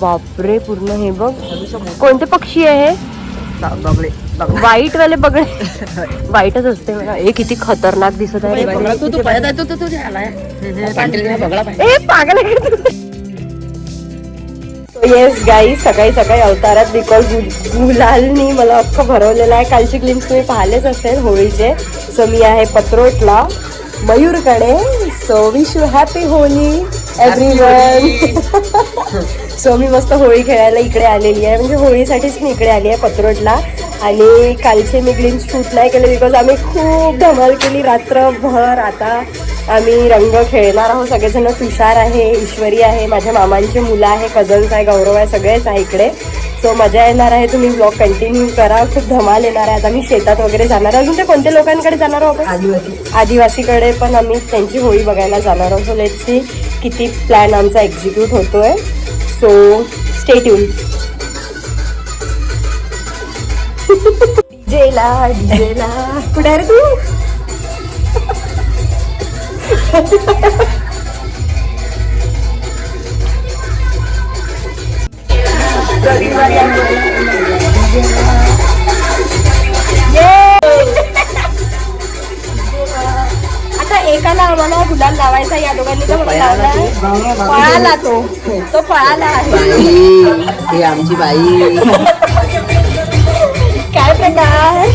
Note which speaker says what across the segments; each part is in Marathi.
Speaker 1: बापरे, पूर्ण हे बघ. कोणते पक्षी आहे हे? व्हाईट वाले बगळे. व्हाईटच असते बघा. हे किती खतरनाक दिसत आहे. येस गाईज, सकाळी सकाळी अवतारात बिकॉज गुलालनी मला अख्खं भरवलेलं आहे. कालची ग्लिम्स तुम्ही पाहिलेच असेल होळीचे. सो मी आहे पत्रोटला मयूरकडे. So wish you happy Holi everyone. So मी मस्त होळी खेळायला इकडे आलेली आहे, म्हणजे होळीसाठीच मी इकडे आली आहे पत्रोटला. आणि कालचे मी ग्लिम्स शूट नाही केले बिकॉज आम्ही खूप धमाल केली रात्रभर. आता आम्ही रंग खेळणार आहोत सगळेजण. तुषार आहे, ईश्वरी आहे, माझ्या मामांची मुलं आहे, कझन्स आहे, गौरव आहे, सगळेच आहे इकडे. सो मजा येणार आहे. तुम्ही ब्लॉग कंटिन्यू करा, खूप धमाल येणार आहे. आता मी शेतात वगैरे जाणार. अजून ते कोणत्या लोकांकडे जाणार आहोत? आदिवासीकडे पण आम्ही त्यांची होळी बघायला जाणार आहोत. सो लेट्स सी किती प्लॅन आमचा एक्झिक्यूट होतोय. So stay tune. डीजेला डीजेला कुठे आहे रे तू? आता एकाला आम्हाला गुलाल लावायचा, या दोघांनी तर मला लावला. पळाला तो पळाला आहे.
Speaker 2: ही आमची बाई.
Speaker 1: काय प्रकार?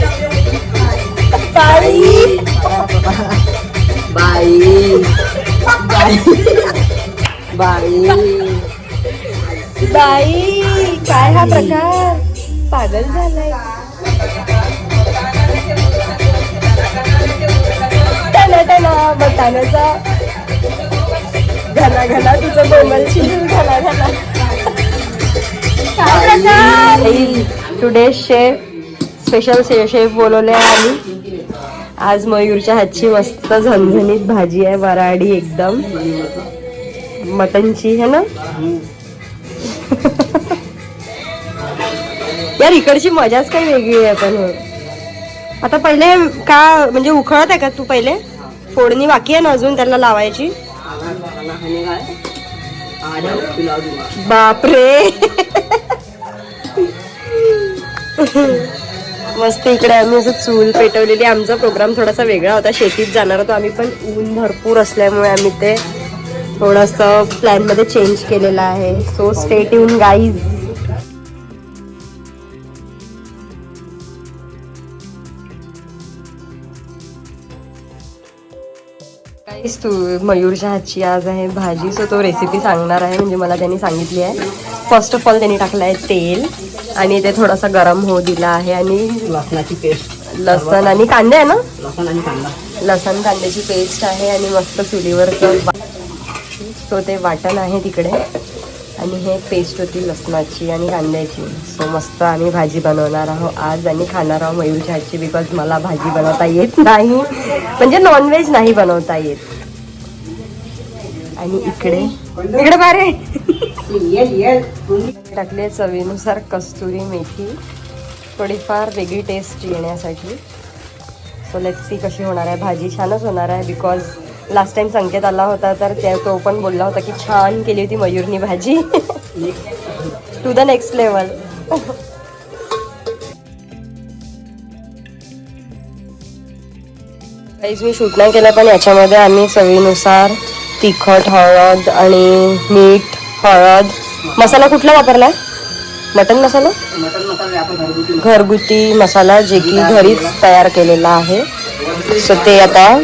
Speaker 1: बाई
Speaker 2: बाई बाई
Speaker 1: बाई, काय हा प्रकार? पागल झालाय. टना टना बतानाचा घना घना तुझं कोमलची घना घना. काय प्रकार? टुडे स्पेशल शेफ बोलवले आहे आम्ही. आज मयूरच्या हातची मस्त झणझणीत भाजी आहे, वराडी एकदम मटनची है ना. यार इकडची मजाच काही वेगळी आहे. पण आता पहिले का म्हणजे उखळत आहे का तू? पहिले फोडणी बाकी आहे ना अजून त्याला लावायची. बापरे. मस्त इकडे आम्ही असं चूल पेटवलेली. आमचा प्रोग्राम थोडासा वेगळा होता, शेतीत जाणार होतो आम्ही, पण ऊन भरपूर असल्यामुळे आम्ही ते थोडंसं प्लॅन मध्ये चेंज केलेलं आहे. So stay tune guys. Guys तू मयूरच्या हातची आज आहे भाजी. सो तो रेसिपी सांगणार आहे, म्हणजे मला त्यांनी सांगितली आहे. फर्स्ट ऑफ ऑल त्यांनी टाकलं आहे तेल आणि ते थोडासा गरम होऊ दिला आहे. आणि
Speaker 2: लसणाची पेस्ट,
Speaker 1: लसण आणि कांदे आहे ना.
Speaker 2: लसण आणि कांदा,
Speaker 1: लसण कांद्याची पेस्ट आहे आणि मस्त चुलीवरचं सो ते वाटण आहे तिकडे. आणि हे पेस्ट होती लसणाची आणि कांद्याची. सो मस्त आम्ही भाजी बनवणार आहोत आज आणि खाणार आहोत मयूरच्या हातची. बिकॉज मला भाजी बनवता येत नाही, म्हणजे नॉनव्हेज नाही बनवता येत. आणि इकडे बारे टाकले चवीनुसार कस्तुरी मेथी, थोडीफार वेगळी टेस्ट येण्यासाठी. सो लेट्स सी कशी होणार आहे भाजी. छानच होणार आहे बिकॉज लास्ट टाइम संकेत आला होता तर तो पण बोलला होता की छान केली होती मयूरनी भाजी. To the next level. काहीच मी शूट नाही केलं, पण याच्यामध्ये आम्ही चवीनुसार तिखट, हळद आणि मीठ, हळद. मसाला कुठला वापरलाय? मटन मसाला, घरगुती मसाला जे की घरीच तयार केलेला आहे. सो ते आता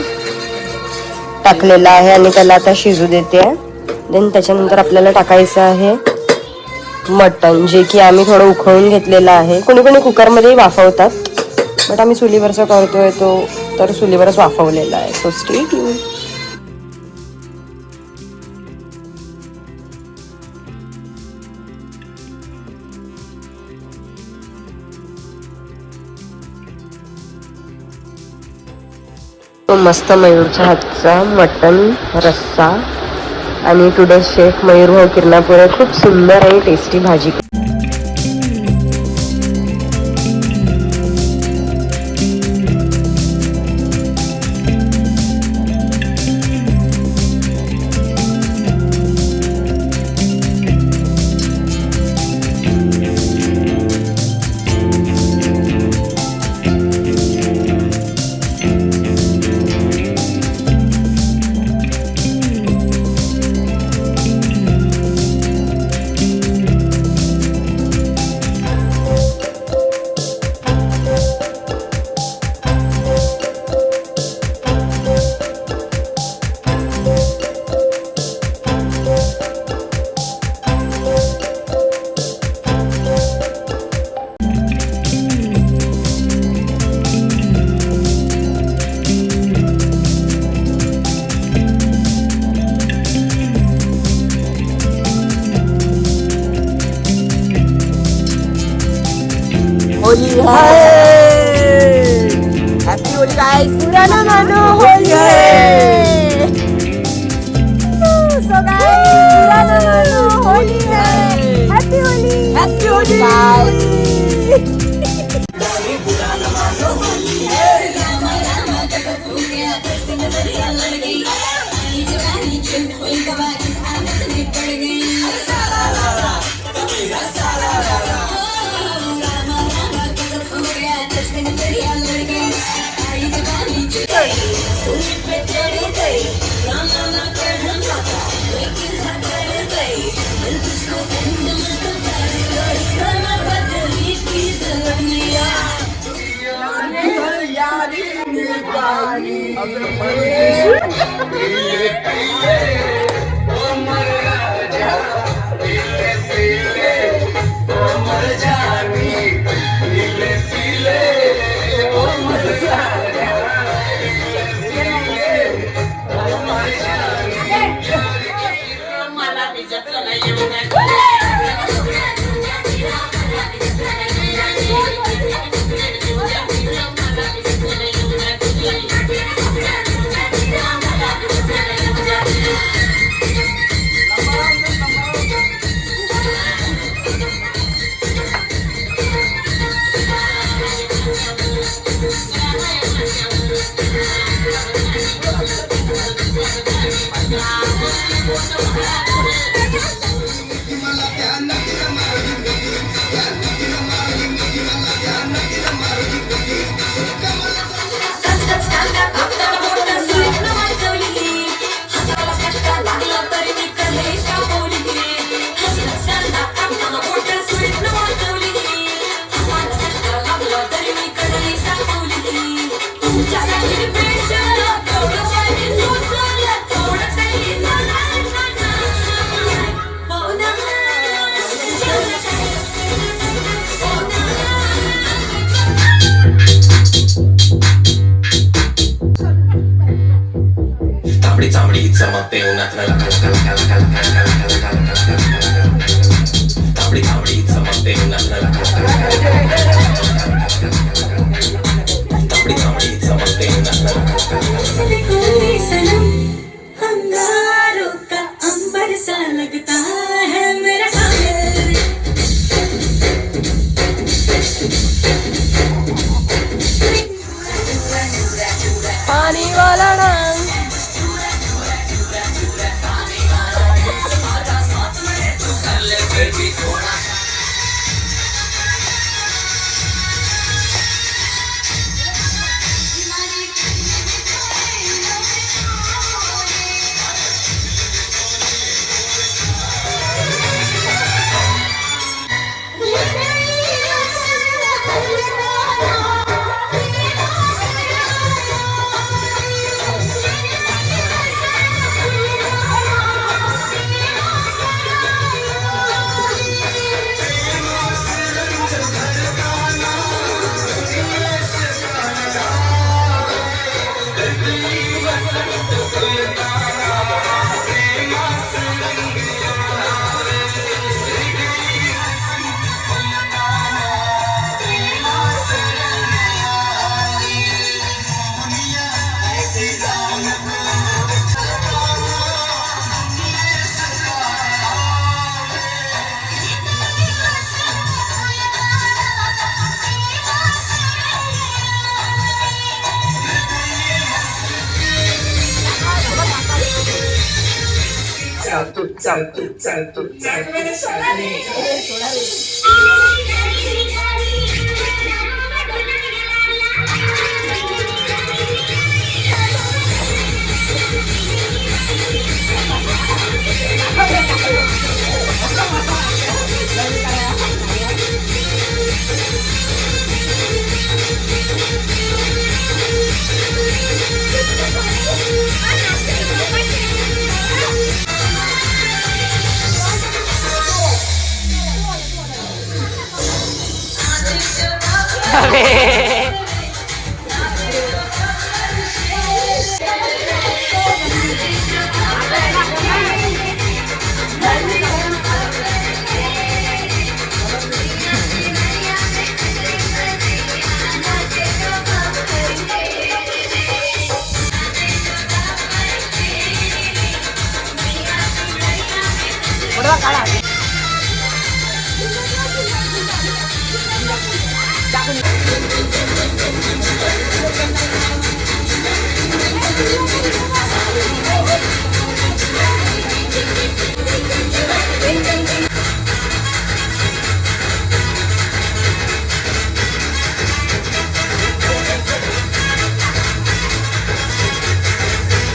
Speaker 1: टाकलेलं आहे आणि त्याला आता शिजू देते. देन त्याच्यानंतर आपल्याला टाकायचं आहे मटन, जे की आम्ही थोडं उकळून घेतलेलं आहे. कोणी कोणी कुकरमध्येही वाफवतात, बट आम्ही चुलीवरचं करतोय तो तर चुलीवरच वाफवलेला आहे. So stay tune. मस्त मयूरच्या हातचा मटन रस्सा आणि टुडे शेफ मयूर भाऊ किरणापुरे खूप सुंदर आणि टेस्टी भाजी. गाइस बुरा ना मानो होली है। सो गाइस बुरा ना मानो होली है। Happy Holy, happy Holy.
Speaker 3: चामडी चमकते उन्हात तांबडी चामडी चमकते उन्हात तांबडी चामडी चमकते
Speaker 4: अंगारों का अंबर सा लगता है मेरा सामने।
Speaker 1: पानी वाला रंग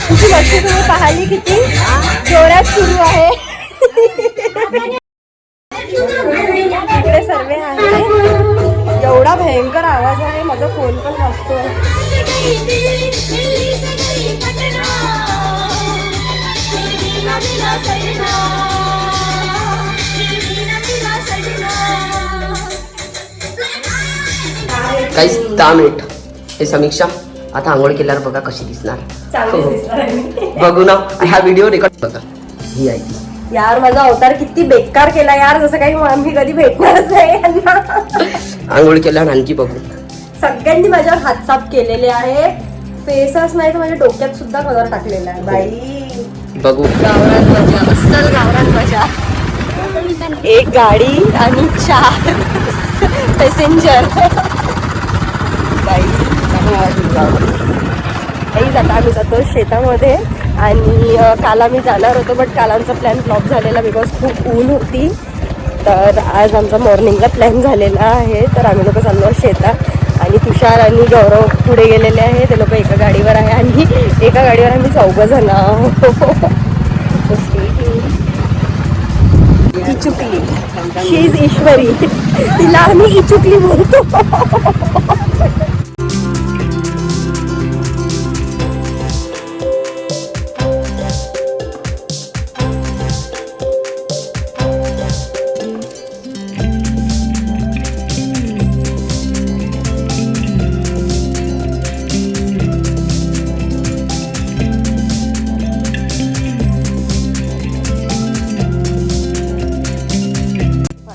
Speaker 1: तुमची मस्ती तुम्ही पाहिली किती जोरात सुरू आहे. इकडे सर्व आहे. एवढा भयंकर आवाज आहे, माझा फोन पण वाजतोय.
Speaker 2: काही 10 मिनिट. हे समीक्षा आता आंघोळ केल्यावर बघा कशी दिसणार.
Speaker 1: चांगली दिसणार आहे मी.
Speaker 2: बघू ना हा व्हिडिओ रेकॉर्ड बघा. ही आहे ती.
Speaker 1: यार माझा अवतार किती बेकार केला यार, जसं काही आम्ही कधी भेटणारच नाही यांना.
Speaker 2: आंघोळ केल्यावर आणखी बघू.
Speaker 1: सगळ्यांनी माझ्यावर हात साफ केलेले आहे. फेसच नाही तर माझ्या डोक्यात सुद्धा कलर टाकलेला आहे. बाई
Speaker 2: बघू.
Speaker 1: गावरान मजा, अस्सल गावरान मजा. एक गाडी आणि 4 पॅसेंजर. जाता आम्ही जातो शेतामध्ये. आणि काल आम्ही जाणार होतो बट काल आमचा प्लॅन फ्लॉप झालेला बिकॉज खूप ऊन होती. तर आज आमचा मॉर्निंगला प्लॅन झालेला आहे. तर आम्ही लोक चाललो शेतात आणि तुषार आणि गौरव पुढे गेलेले आहे. ते लोक एका गाडीवर आहे आणि एका गाडीवर आम्ही 4 जण आहोत. इचुकली, शी इज ईश्वरी, तिला आम्ही इचुकली बोलतो.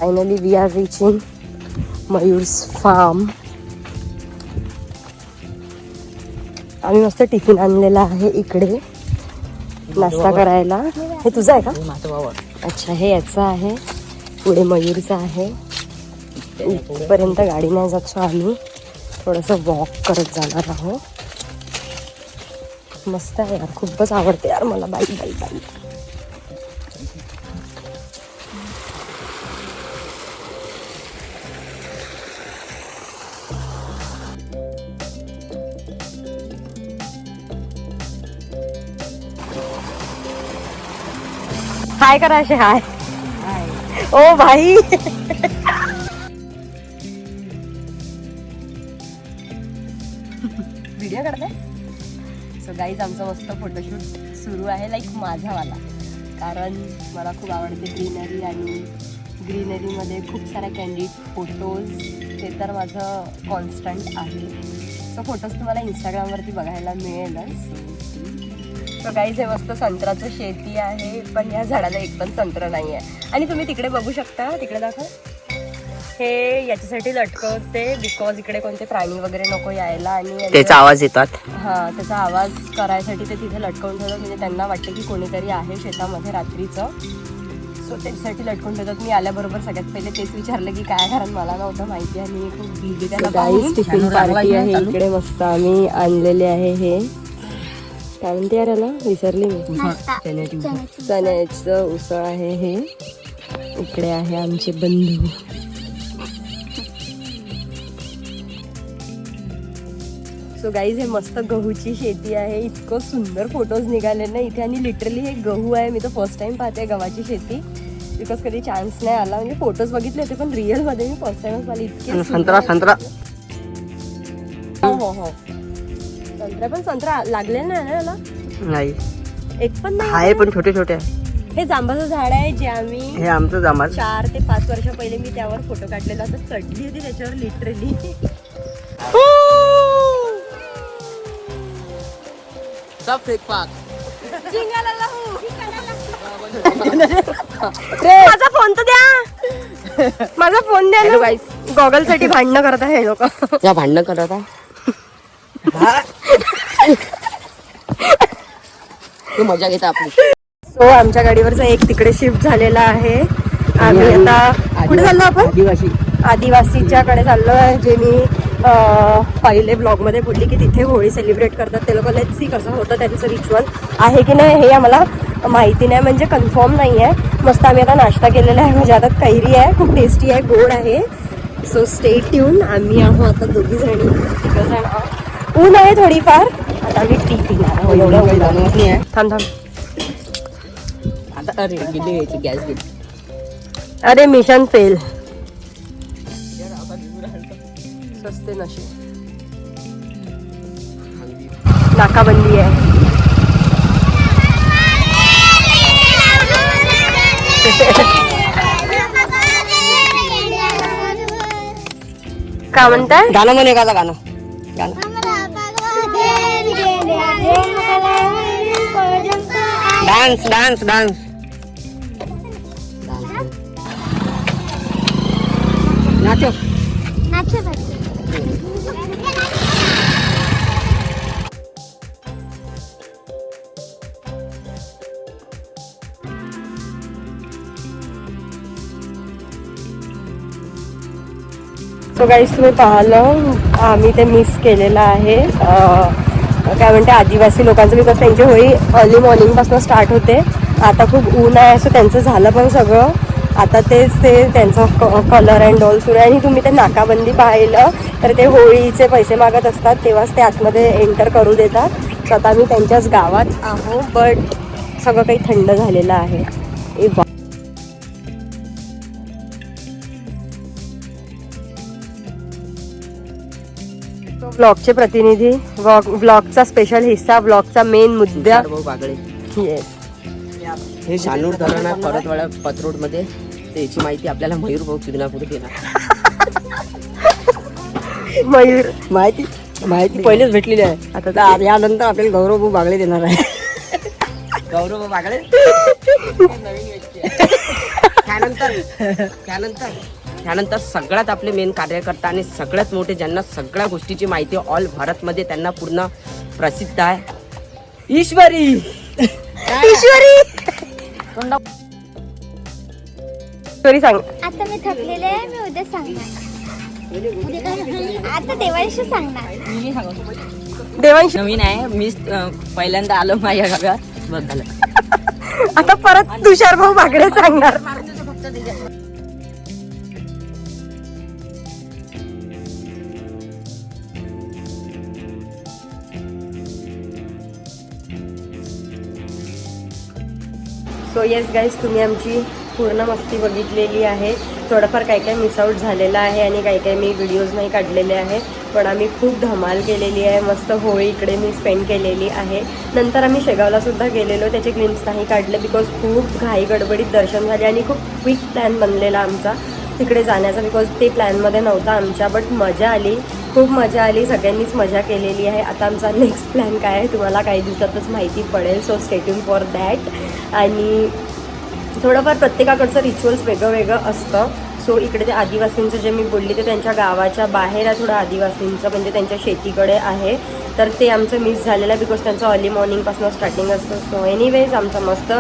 Speaker 1: Finally we are reaching Mayur's farm. आम्ही मस्त टिफिन आणलेला आहे इकडे नाश्ता करायला. हे तुझं आहे का? अच्छा, हे याचं आहे. पुढे मयूरचं आहे. इथपर्यंत गाडी नाही जात, सो आम्ही थोडंसं वॉक करत जाणार आहोत. मस्त आहे यार, खूपच आवडते यार मला बाईक. हाय करा असे. हाय ओ भाई. व्हिडिओ काढते. सो गाईज आमचं मस्त फोटोशूट सुरू आहे, लाईक माझावाला. कारण मला खूप आवडते ग्रीनरी आणि ग्रीनरीमध्ये खूप साऱ्या कॅन्डिड फोटोज. ते तर माझं कॉन्स्टंट आहे. सो फोटोज तुम्हाला इंस्टाग्रामवरती बघायला मिळेलच. सो गाईज हे मस्त संत्र्याचं शेती आहे, पण या झाडाला एक पण संत्र नाही आहे. आणि तुम्ही तिकडे बघू शकता, तिकडे दाखव. हे याच्यासाठी लटकवते बिकॉज इकडे कोणते प्राणी वगैरे नको यायला आणि
Speaker 2: त्याचा आवाज येतात.
Speaker 1: हां, त्याचा आवाज करायसाठी ते तिथे लटकवून ठेवतात. म्हणजे त्यांना वाटते की कोणीतरी आहे शेतामध्ये रात्रीचं. सो त्याच्यासाठी लटकवून ठेवतात. मी आल्याबरोबर सगळ्यात पहिले तेच विचारलं की काय, कारण मला नव्हतं माहिती आणि खूप बिझी त्याला. टिफिन पार्टी आहे इकडे. मस्त आम्ही आणलेले आहे. हे काय म्हणते यार याला, विसरली मी. चण्याचं उसळ आहे हे. इकडे आहे आमचे बंधू. सो गाईज हे मस्त गहूची शेती आहे. इतकं सुंदर फोटोज निघाले ना इथे. आणि लिटरली हे गहू आहे. मी तर फर्स्ट टाइम पाहते गव्हाची शेती बिकॉज कधी चान्स नाही आला. म्हणजे फोटोज बघितले होते पण रिअल मध्ये मी फर्स्ट टाइमच पाहिले. इतके
Speaker 2: संत्रा
Speaker 1: हो संत्रा, पण संत्रा लागले नाही ना याला.
Speaker 2: नाही,
Speaker 1: एक पण नाही
Speaker 2: आहे पण छोटे छोटे आहे.
Speaker 1: हे जांबाचं झाड आहे जे आम्ही,
Speaker 2: हे आमचं जांभळ
Speaker 1: 4 ते 5 वर्ष पहिले मी त्यावर फोटो काढलेला होता. चढली होती त्याच्यावर लिटरली. माझा फोन तर द्या, माझा फोन द्या ना. गॉगल साठी भांडणं करता हे लोक.
Speaker 2: या भांडणं करत आहे. मजा घेता आपली.
Speaker 1: सो आमच्या गाडीवरचा एक तिकडे शिफ्ट झालेला आहे. आम्ही आता कुठे चाललो आपण? आदिवासीच्याकडे चाललो आहे. जे मी पहिले ब्लॉगमध्ये बोलली की तिथे होळी सेलिब्रेट करतात ते लोक. लेट्स सी कसं होतं त्यांचं रिच्युअल आहे की नाही हे आम्हाला माहिती नाही, म्हणजे कन्फर्म नाही आहे. मस्त आम्ही आता नाश्ता केलेला आहे. म्हणजे आता कैरी आहे, खूप टेस्टी आहे, गोड आहे. So stay tune. आम्ही आहोत आता 2 जणी, 3 जण आहोत. ऊन आहे थोडीफार. आता आम्ही टी पिणार आहोत.
Speaker 2: एवढं काही जाणवत नाही आहे.
Speaker 1: थांब थांब.
Speaker 2: आता अरे गेली याची गॅस गेली.
Speaker 1: अरे मिशन फेल. सस्ते नशे. नाकाबंदी आहे. काय म्हणताय?
Speaker 2: गाणं म्हणे का गाणं गाणं डान्स डान्स डान्स नाचो.
Speaker 1: सो गाईस तुम्ही पाहिलं आम्ही ते मिस केलेलं आहे. काय म्हणते आदिवासी लोकांचं बिकॉज त्यांची होळी अर्ली मॉर्निंगपासून स्टार्ट होते. आता खूप ऊन आहे असं त्यांचं झालं पण सगळं. आता तेच ते त्यांचं कलर अँड ऑल सुरू आहे. आणि तुम्ही ते नाकाबंदी पाहिलं तर ते होळीचे पैसे मागत असतात तेव्हाच ते आतमध्ये एंटर करू देतात. सो आता आम्ही त्यांच्याच गावात आहो बट सगळं काही थंड झालेलं आहे. ए वा. ब्लॉगचे प्रतिनिधी ब्लॉगचा स्पेशल हिस्सा ब्लॉगचा मेन मुद्दा.
Speaker 2: भाऊ बागळे.
Speaker 1: येस
Speaker 2: हे शानूर धरण आहे परतवाडा पत्रोड मध्ये. त्याची माहिती आपल्याला मयूर भाऊ किदनापूर देणार.
Speaker 1: मयूर
Speaker 2: माहिती पहिलेच भेटलेली आहे. आता यानंतर आपल्याला गौरव भाऊ बागळे देणार आहे. गौरव भाऊ बागळे नवीन व्यक्ती आहे. त्यानंतर सगळ्यात आपले मेन कार्यकर्ता आणि सगळ्यात मोठे ज्यांना सगळ्या गोष्टीची माहिती ऑल भारतमध्ये त्यांना पूर्ण प्रसिद्ध आहे ईश्वरी.
Speaker 1: ईश्वरी सांग.
Speaker 5: आता मी थकलेले आहे. मी उद्या सांगणार. आता देवांशी सांगणार.
Speaker 1: देवांशी
Speaker 2: नवीन आहे. मी पहिल्यांदा आलो माझ्या गावात. बस झालं.
Speaker 1: आता परत तुषार भाऊ बागडे सांगणार. सो येस गाईज तुम्ही आमची पूर्ण मस्ती बघितलेली आहे. थोडंफार काही काही मिसआउट झालेलं आहे आणि काही काही मी व्हिडिओज नाही काढलेले आहे. पण आम्ही खूप धमाल केलेली आहे. मस्त होळी इकडे मी स्पेंड केलेली आहे. नंतर आम्ही शेगावलासुद्धा गेलेलो. त्याचे ग्लिम्स नाही काढले बिकॉज खूप घाई गडबडीत दर्शन झाले आणि खूप क्विक प्लॅन बनलेला आमचा तिकडे जाण्याचा बिकॉज ते प्लॅनमध्ये नव्हता आमच्या. बट मजा आली, खूप मजा आली. सगळ्यांनीच मजा केलेली आहे. आता आमचा नेक्स्ट प्लॅन काय आहे तुम्हाला काही दिवसातच माहिती पडेल. So stay tune for that. आणि थोडंफार प्रत्येकाकडचं रिच्युअल्स वेगळं वेगळं असतं. सो इकडे ते आदिवासींचं जे मी बोलली ते त्यांच्या गावाच्या बाहेर आहे थोडं आदिवासींचं म्हणजे त्यांच्या शेतीकडे आहे. तर ते आमचं मिस झालेलं आहे बिकॉज त्यांचं अर्ली मॉर्निंगपासून स्टार्टिंग असतं. सो एनिवेज आमचा मस्त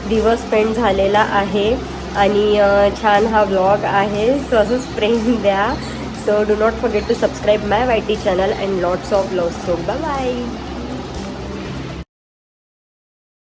Speaker 1: दिवस स्पेंड झालेला आहे आणि छान हा व्लॉग आहे. सो असंच प्रेम द्या. So do not forget to subscribe my YT channel and lots of love. So bye bye.